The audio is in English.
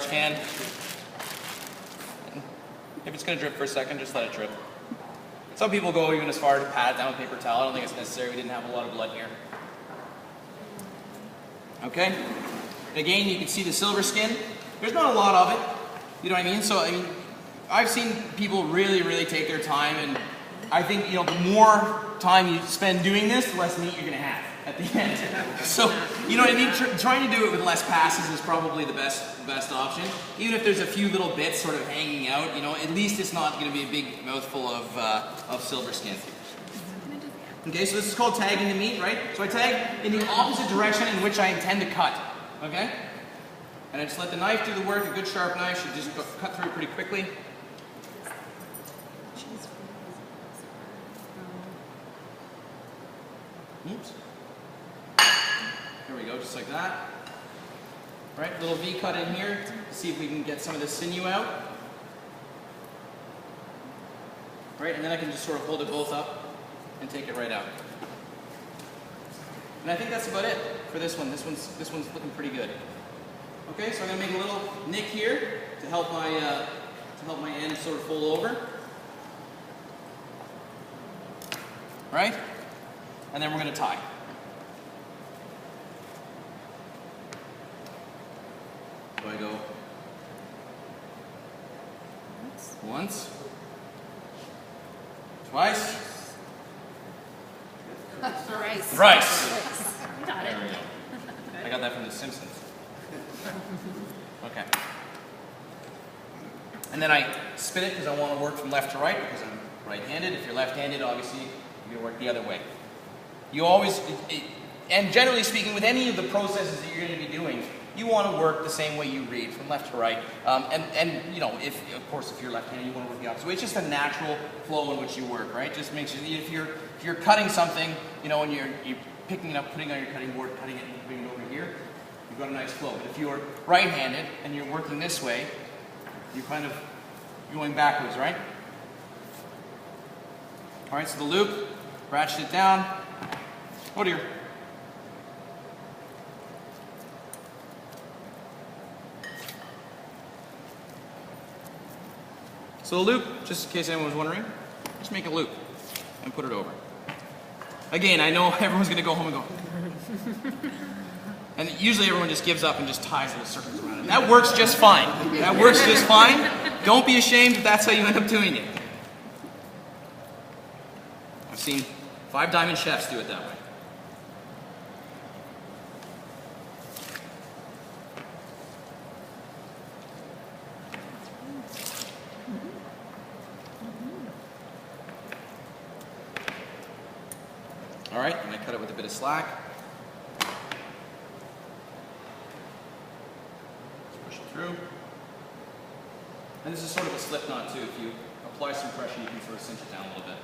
garbage can. If it's going to drip for a second, just let it drip. Some people go even as far to pat it down with paper towel. I don't think it's necessary. We didn't have a lot of blood here. Okay? Again, you can see the silver skin. There's not a lot of it. You know what I mean? So, I mean, I've seen people really, really take their time, and I think, you know, the more time you spend doing this, the less meat you're going to have at the end. So, you know what I mean? Trying to do it with less passes is probably the best option. Even if there's a few little bits sort of hanging out, you know, at least it's not going to be a big mouthful of silver skin. Okay, so this is called tagging the meat, right? So I tag in the opposite direction in which I intend to cut. Okay? And I just let the knife do the work. A good sharp knife should just cut through pretty quickly. Oops. There we go, just like that. Right, little V cut in here to see if we can get some of the sinew out. Right, and then I can just sort of hold it both up and take it right out. And I think that's about it for this one. This one's looking pretty good. Okay, so I'm going to make a little nick here to help my end sort of fold over. Right? And then we're going to tie. So I go once, twice, thrice. Got it. There we go. I got that from The Simpsons. Okay. And then I spin it because I want to work from left to right because I'm right-handed. If you're left-handed, obviously, you're going to work the other way. You always, and generally speaking, with any of the processes that you're going to be doing, you want to work the same way you read, from left to right. And you know, of course, if you're left-handed, you want to work the opposite way. It's just a natural flow in which you work, right? Just make sure if you're cutting something, you know, and you're picking it up, putting it on your cutting board, cutting it, and putting it over here, you've got a nice flow. But if you're right-handed and you're working this way, you're kind of going backwards, right? All right, so the loop, ratchet it down. Oh dear. So the loop, just in case anyone was wondering, just make a loop and put it over. Again, I know everyone's going to go home and go. And usually everyone just gives up and just ties little circles around it. That works just fine. That works just fine. Don't be ashamed if that's how you end up doing it. I've seen 5 diamond chefs do it that way. All right, and I cut it with a bit of slack. Just push it through. And this is sort of a slip knot too. If you apply some pressure, you can sort of cinch it down a little bit.